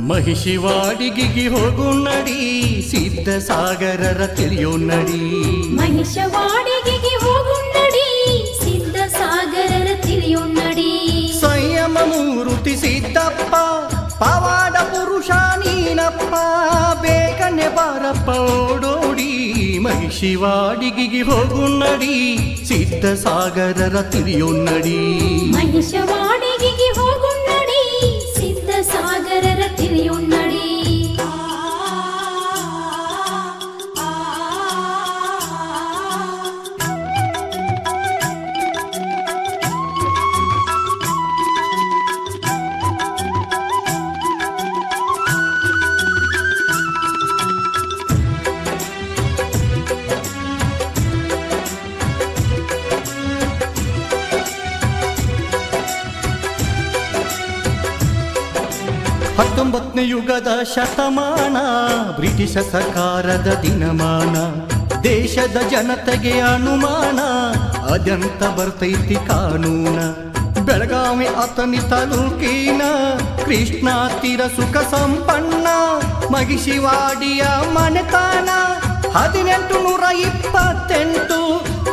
ಮಹಿಷಿವಾಡಿಗೆ ಹೋಗು ನಡಿ, ಸಿದ್ಧ ಸಾಗರರ ತಿಳಿಯೋ ನಡಿ. ಮಹಿಷವಾಡಿಗೆ ಹೋಗು ನಡಿ, ಸಿದ್ಧ ಸಾಗರರ ತಿಳಿಯೋ ನಡಿ. ಸಂಯಮ ಮೂರುತಿ ಸಿದ್ದಪ್ಪ, ಪವಾಡ ಪುರುಷ ನೀನಪ್ಪ, ಬೇಗನೆ ಬಾರಪ್ಪ ಓಡೋಡಿ. ಮಹಿಷಿವಾಡಿಗೆ ಹೋಗು ನಡಿ, ಸಿದ್ಧ ಸಾಗರರ ತಿಳಿಯೋ ನಡಿ. ಮಹಿಷವಾಡಿಗೆ ಹೋಗು ನಡಿ, ಸಿದ್ಧ ಸಾಗರರ ತಿಳಿಯೋ ನಡಿ. ಹತ್ತೊಂಬತ್ತನೇ ಯುಗದ ಶತಮಾನ, ಬ್ರಿಟಿಷ ಸರ್ಕಾರದ ದಿನಮಾನ. ದೇಶದ ಜನತೆಗೆ ಅನುಮಾನ, ಅದಂತ ಬರ್ತೈತಿ ಕಾನೂನ. ಬೆಳಗಾವಿ ಅತನಿ ತಾಲೂಕಿನ ಕೃಷ್ಣ ತೀರ ಸುಖ ಸಂಪನ್ನ, ಮಗಿಸಿವಾಡಿಯ ಮನೆತಾನ. 1828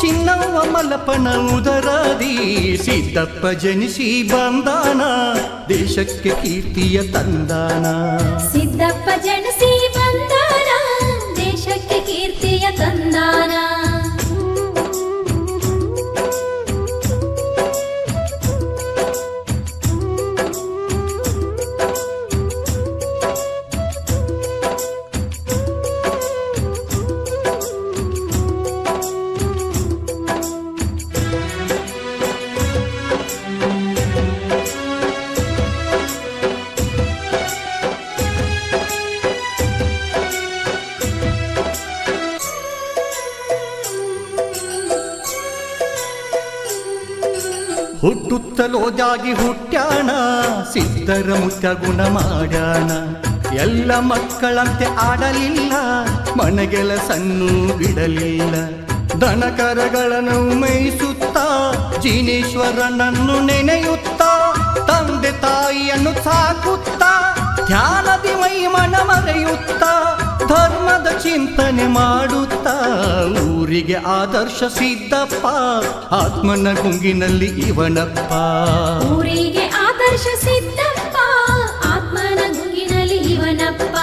ಚಿನ್ನವ ಮಲಪನ ಉದರದಿ, ಸಿದ್ದಪ್ಪ ಜನಿಸಿ ಬಂದಾನ, ದೇಶಕ್ಕೆ ಕೀರ್ತಿಯ ತಂದಾನ. ಸಿದ್ದಪ್ಪ ಜನಿಸಿ ಬಂದಾನ, ದೇಶಕ್ಕೆ ಕೀರ್ತಿಯ ತಂದಾನ. ಹುಟ್ಟುತ್ತಲೋದಾಗಿ ಹುಟ್ಟ್ಯಾಣ, ಸಿದ್ಧರ ಮುಖ್ಯ ಗುಣ ಮಾಡ್ಯಾಣ. ಎಲ್ಲ ಮಕ್ಕಳಂತೆ ಆಡಲಿಲ್ಲ, ಮನೆಗೆಲಸನ್ನು ಬಿಡಲಿಲ್ಲ. ದನಕರಗಳನ್ನು ಮೇಯಿಸುತ್ತ, ಜೀನೇಶ್ವರನನ್ನು ನೆನೆಯುತ್ತ, ತಂದೆ ತಾಯಿಯನ್ನು ಸಾಕುತ್ತ, ಧ್ಯಾನದಿ ಮೈ ಮನ ಮರೆಯುತ್ತ, ಧರ್ಮದ ಚಿಂತನೆ ಮಾಡುತ್ತ, ಊರಿಗೆ ಆದರ್ಶ ಸಿದ್ದಪ್ಪ, ಆತ್ಮನ ಗುಂಗಿನಲ್ಲಿ ಇವನಪ್ಪ. ಊರಿಗೆ ಆದರ್ಶ ಸಿದ್ದಪ್ಪ, ಆತ್ಮನ ಗುಂಗಿನಲ್ಲಿ ಇವನಪ್ಪ.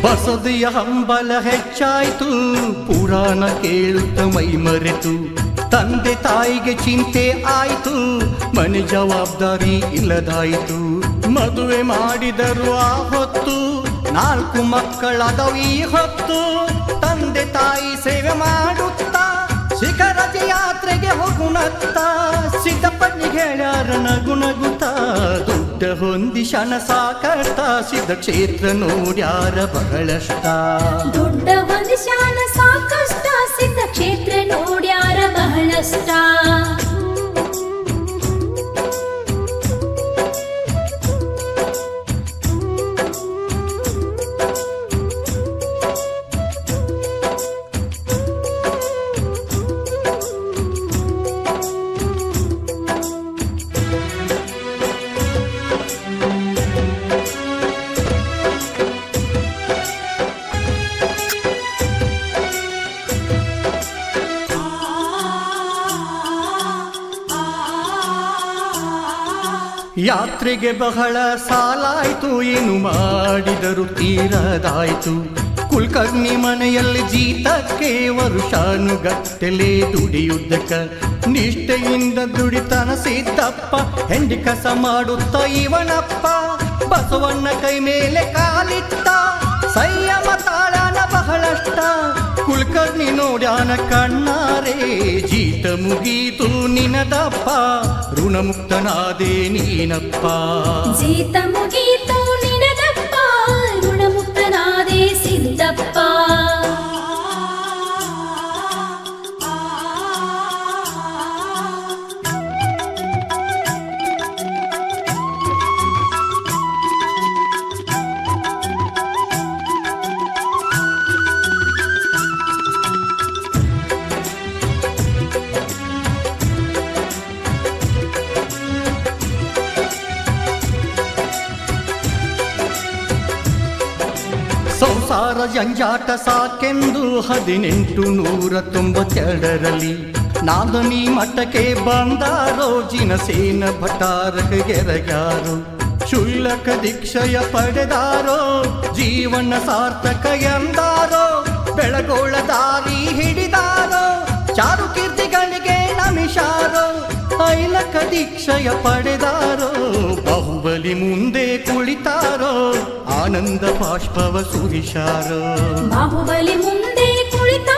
ಬಸದಿಯ ಹಂಬಲ ಹೆಚ್ಚಾಯ್ತು, ಪುರಾಣ ಕೇಳುತ್ತ ಮೈ ಮರೆತು. ತಂದೆ ತಾಯಿಗೆ ಚಿಂತೆ ಆಯ್ತು, ಮನೆ ಜವಾಬ್ದಾರಿ ಇಲ್ಲದಾಯಿತು. ಮದುವೆ ಮಾಡಿದರು ಆ ಹೊತ್ತು, 4 ಮಕ್ಕಳಾದವು ಈ ಹೊತ್ತು. ತಂದೆ ತಾಯಿ ಸೇವೆ ಮಾಡುತ್ತಾ, ಶಿಖರದ ಯಾತ್ರೆಗೆ ಹೋಗುಣತ್ತ, ಸಿದ್ದಪ್ಪನಿಗೆ ಹೇಳ್ಯಾರ ನಗುನಗುತ್ತಾ. ದುಡ್ಡ ಹೊಂದಿ ಶನ ಸಾಕಷ್ಟ, ಸಿದ್ಧ ಕ್ಷೇತ್ರ ನೋಡ್ಯಾರ ಬಹಳಷ್ಟ. ದೊಡ್ಡ ಒಂದು ಶಾನ ಸಾಕಷ್ಟ, ಸಿದ್ಧ ಕ್ಷೇತ್ರ ನೋಡ್ಯಾರ ಬಹಳಷ್ಟ. ಯಾತ್ರೆಗೆ ಬಹಳ ಸಾಲಾಯ್ತು, ಏನು ಮಾಡಿದರು ತೀರದಾಯ್ತು. ಕುಲಕರ್ಣಿ ಮನೆಯಲ್ಲಿ ಜೀತಕ್ಕೆ ವರುಷಾನುಗಟ್ಟಲೆ ದುಡಿಯುದ್ದಕ್ಕ, ನಿಷ್ಠೆಯಿಂದ ದುಡಿತನ ಸಿದ್ದಪ್ಪ, ಹೆಂಡಿ ಕಸ ಮಾಡುತ್ತ ಇವನಪ್ಪ. ಬಸವಣ್ಣ ಕೈ ಮೇಲೆ ಕಾಲಿಟ್ಟ, ಸಂಯಮ ತಾಳನ ಬಹಳಷ್ಟ. ಕುಲಕರ್ಣಿ ನೋಡ್ಯಾನ ಕಣ್ಣಾರೆ, ಜೀತ ಮುಗೀತು ನಿನದಪ್ಪ, ಋಣಮುಕ್ತನಾದೆ ನೀನಪ್ಪ. ಜೀತ ಮುಗೀತು ನಿನದಪ್ಪ, ಋಣಮುಕ್ತನಾದೆ. ಸಂಸಾರ ಜಂಜಾಟ ಸಾಕೆಂದು 1892ರಲ್ಲಿ ನಾದನಿ ಮಠಕ್ಕೆ ಬಂದಾರೋ ಜಿನಸೇನ ಭಟಾರಕಗೆರಗಾರು ಶುಲ್ಕ ದೀಕ್ಷೆಯ ಪಡೆದಾರೋ ಜೀವನ ಸಾರ್ಥಕ ಎಂದಾರೋ ಬೆಳಗೋಳ ದಾರಿ ಹಿಡಿದಾರೋ ಚಾರು ಕೀರ್ತಿಗಳಿಗೆ ನಮಿಷಾರೋ ಐಲಕ ದೀಕ್ಷೆಯ ಪಡೆದಾರೋ ಬಾಹುಬಲಿ ಮುಂದೆ ಕುಳಿತಾರೋ ಆನಂದ ಬಾಷ್ಪವ ಸುರಿಶಾರೋ ಬಾಹುಬಲಿ ಮುಂದೆ ಕುಳಿತ